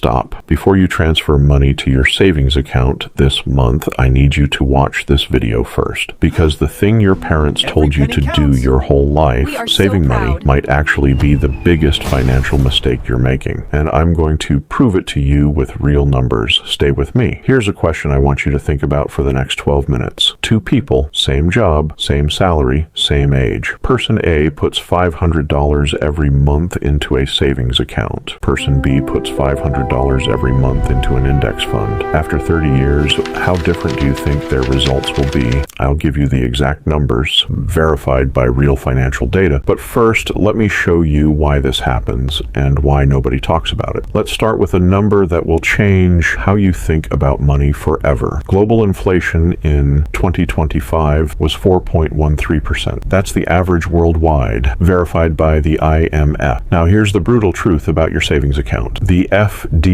stop. Before you transfer money to your savings account this month, I need you to watch this video first. Because the thing your parents told you to do your whole life, saving money, might actually be the biggest financial mistake you're making. And I'm going to prove it to you with real numbers. Stay with me. Here's a question I want you to think about for the next 12 minutes. Two people, same job, same salary, same age. Person A puts $500 every month into a savings account. Person B puts $500 every month into an index fund. After 30 years, how different do you think their results will be? I'll give you the exact numbers, verified by real financial data. But first, let me show you why this happens and why nobody talks about it. Let's start with a number that will change how you think about money forever. Global inflation in 2025 was 4.13%. That's the average worldwide, verified by the IMF. Now here's the brutal truth about your savings account. The FDIC,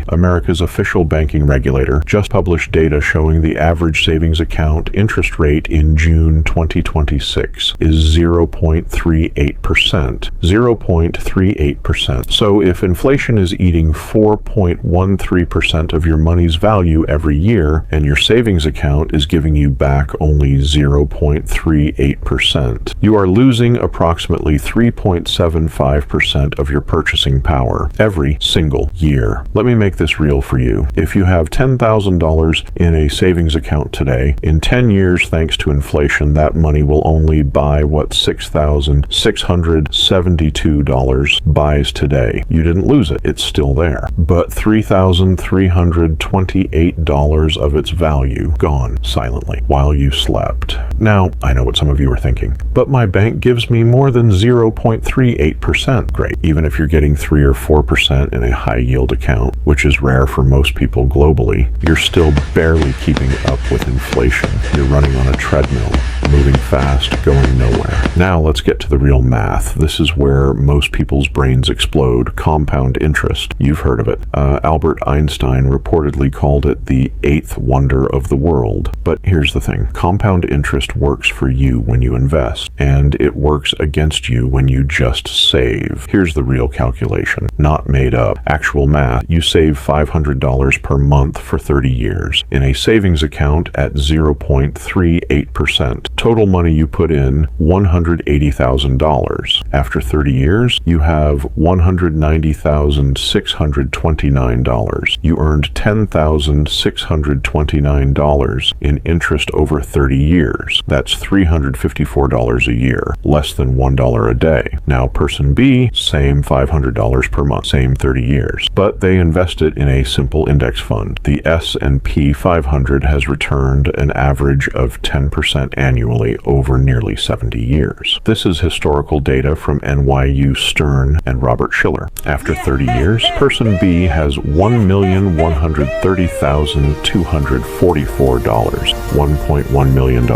America's official banking regulator, just published data showing the average savings account interest rate in June 2026 is 0.38%. 0.38%. So if inflation is eating 4.13% of your money's value every year, and your savings account is giving you back only 0.38%, you are losing approximately 3.75% of your purchasing power every single year. Let me make this real for you. If you have $10,000 in a savings account today, in 10 years, thanks to inflation, that money will only buy what $6,672 buys today. You didn't lose it. It's still there. But $3,328 of its value gone silently while you slept. Now, I know what some of you are thinking, but my bank gives me more than 0.38%. Great. Even if you're getting 3 or 4% in a high yield account, which is rare for most people globally, you're still barely keeping up with inflation. You're running on a treadmill, moving fast, going nowhere. Now let's get to the real math. This is where most people's brains explode. Compound interest. You've heard of it. Albert Einstein reportedly called it the 8th wonder of the world. But here's the thing. Compound interest works for you when you invest, and it works against you when you just save. Here's the real calculation. Not made up. Actual math. You save $500 per month for 30 years. In a savings account at 0.38%. Total money you put in, $180,000. After 30 years, you have $190,629. You earned $10,629 in interest over 30 years. That's $354 a year, less than $1 a day. Now, person B, same $500 per month, same 30 years, but they invest it in a simple index fund. The S&P 500 has returned an average of 10% annually over nearly 70 years. This is historical data from NYU Stern and Robert Shiller. After 30 years, person B has $1,130,244. $1.1 million.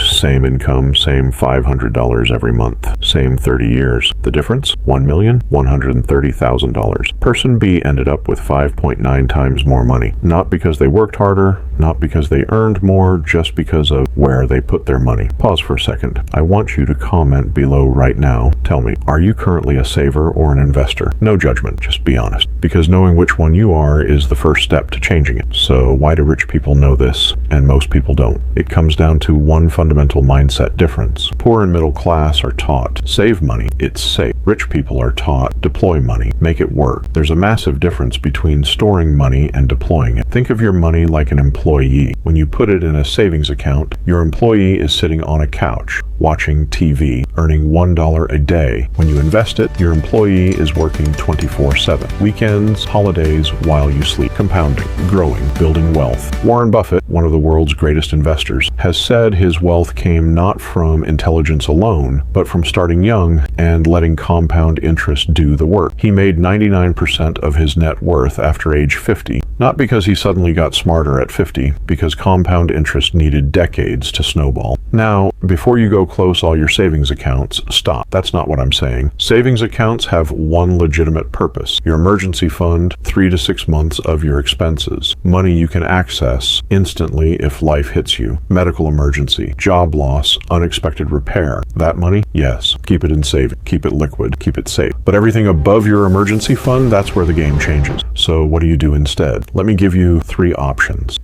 Same income, same $500 every month. Same 30 years. The difference? $1,130,000. Person B ended up with 5.9 times more money. Not because they worked harder, not because they earned more, just because of where they put their money. Pause for a second. I want you to comment below right now. Tell me, are you currently a saver or an investor? No judgment, just be honest. Because knowing which one you are is the first step to changing it. So why do rich people know this and most people don't? It comes down to one fundamental mindset difference. Poor and middle class are taught, save money, it's safe. Rich people are taught, deploy money, make it work. There's a massive difference between storing money and deploying it. Think of your money like an employee. When you put it in a savings account, your employee is sitting on a couch, watching TV, earning $1 a day. When you invest it, your employee is working 24/7. Weekends, holidays, while you sleep. Compounding, growing, building wealth. Warren Buffett, one of the world's greatest investors, has said his wealth came not from intelligence alone, but from starting young and letting compound interest do the work. He made 99% of his net worth after age 50. Not because he suddenly got smarter at 50, because compound interest needed decades to snowball. Now, before you go close all your savings accounts, stop. That's not what I'm saying. Savings accounts have one legitimate purpose: your emergency fund, 3 to 6 months of your expenses. Money you can access instantly if life hits you. Medical emergency, job loss, unexpected repair. That money? Yes. Keep it in savings. Keep it liquid. Keep it safe. But everything above your emergency fund, that's where the game changes. So what do you do instead? Let me give you 3 options,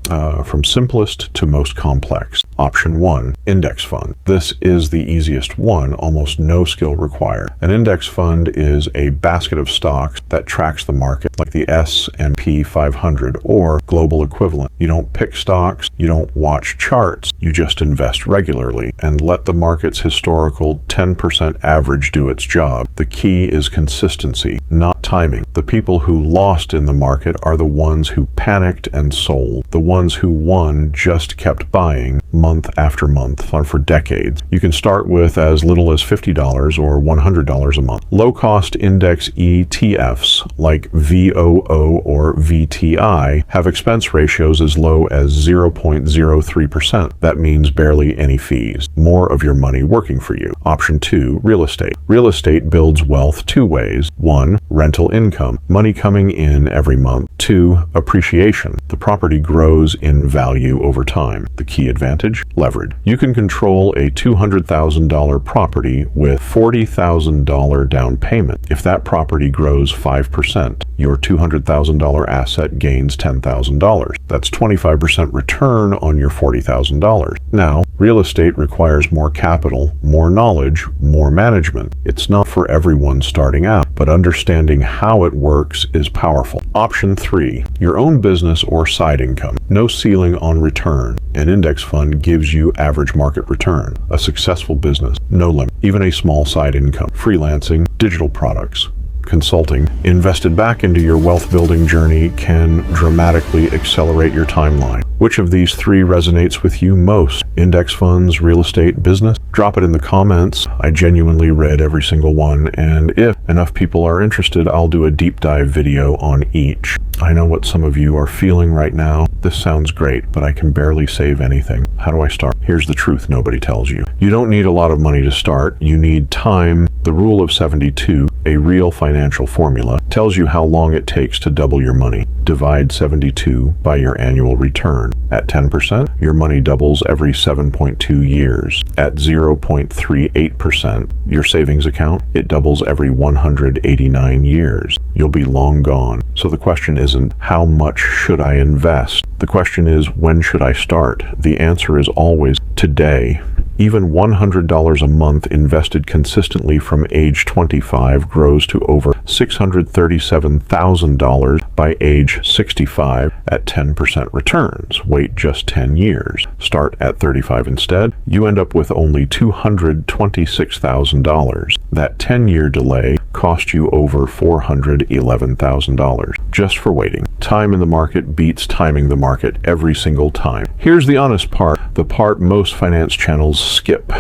from simplest to most complex. Option 1, index fund. This is the easiest one, almost no skill required. An index fund is a basket of stocks that tracks the market, like the S&P 500 or global equivalent. You don't pick stocks, you don't watch charts, you just invest regularly and let the market's historical 10% average do its job. The key is consistency, not timing. The people who lost in the market are the ones who panicked and sold. The ones who won just kept buying month after month or for decades. You can start with as little as $50 or $100 a month. Low-cost index ETFs like VOO or VTI have expense ratios as low as 0.03%. That means barely any fees. More of your money working for you. Option 2, real estate. Real estate builds wealth 2 ways. 1, rental income, money coming in every month. 2, appreciation. The property grows in value over time. The key advantage? Leverage. You can control a $200,000 property with $40,000 down payment. If that property grows 5%, your $200,000 asset gains $10,000. That's 25% return on your $40,000. Now, real estate requires more capital, more knowledge, more management. It's not for everyone starting out, but understanding how it works is powerful. Option 3, your own business or side income. No ceiling on return. An index fund gives you average market return. A successful business, no limit. Even a small side income. Freelancing, digital products, consulting, invested back into your wealth building journey can dramatically accelerate your timeline. Which of these 3 resonates with you most? Index funds, real estate, business? Drop it in the comments. I genuinely read every single one, and if enough people are interested, I'll do a deep dive video on each. I know what some of you are feeling right now. This sounds great, but I can barely save anything. How do I start? Here's the truth nobody tells you. You don't need a lot of money to start. You need time. The rule of 72, a real financial formula, tells you how long it takes to double your money. Divide 72 by your annual return. At 10%, your money doubles every 7.2 years. At 0.38%, your savings account, it doubles every 189 years. You'll be long gone. So the question isn't, how much should I invest? The question is, when should I start? The answer is always today. Even $100 a month invested consistently from age 25 grows to over $637,000 by age 65 at 10% returns. Wait just 10 years. Start at 35 instead. You end up with only $226,000. That 10-year delay cost you over $411,000 just for waiting. Time in the market beats timing the market every single time. Here's the honest part, the part most finance channels skip.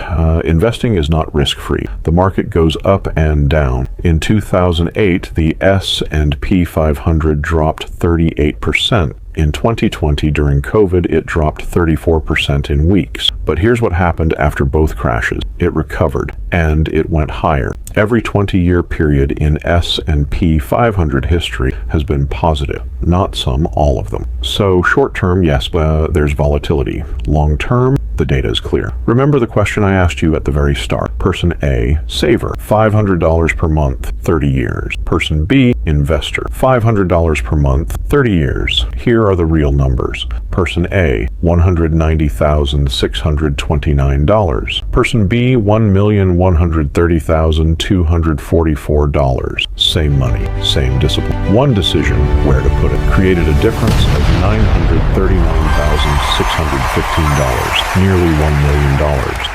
Investing is not risk-free. The market goes up and down. In 2008, the S&P 500 dropped 38%. In 2020, during COVID, it dropped 34% in weeks. But here's what happened after both crashes. It recovered, and it went higher. Every 20-year period in S&P 500 history has been positive. Not some, all of them. So short-term, yes, there's volatility. Long-term, the data is clear. Remember the question I asked you at the very start. Person A, saver, $500 per month, 30 years. Person B, investor, $500 per month, 30 years. Here are the real numbers. Person A, $190,629. Person B, $1,130,244. Same money, same discipline. One decision, where to put it, created a difference of $939,615, nearly $1 million,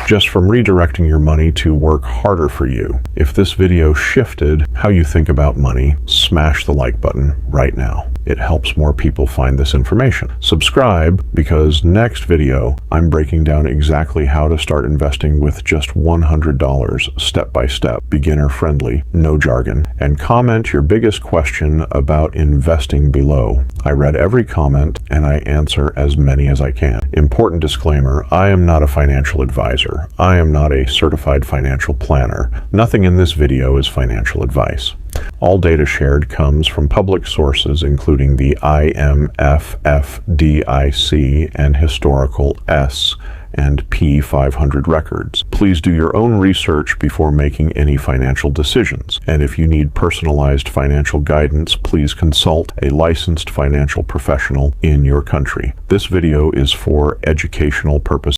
just from redirecting your money to work harder for you. If this video shifted how you think about money, smash the like button right now. It helps more people find this information. Subscribe, because next video, I'm breaking down exactly how to start investing with just $100, step by step, beginner friendly, no jargon. And comment your biggest question about investing below. I read every comment and I answer as many as I can. Important disclaimer, I am not a financial advisor. disclosure, I am not a certified financial planner. Nothing in this video is financial advice. All data shared comes from public sources including the IMF, FDIC, and historical S and P500 records. Please do your own research before making any financial decisions. And if you need personalized financial guidance, please consult a licensed financial professional in your country. This video is for educational purposes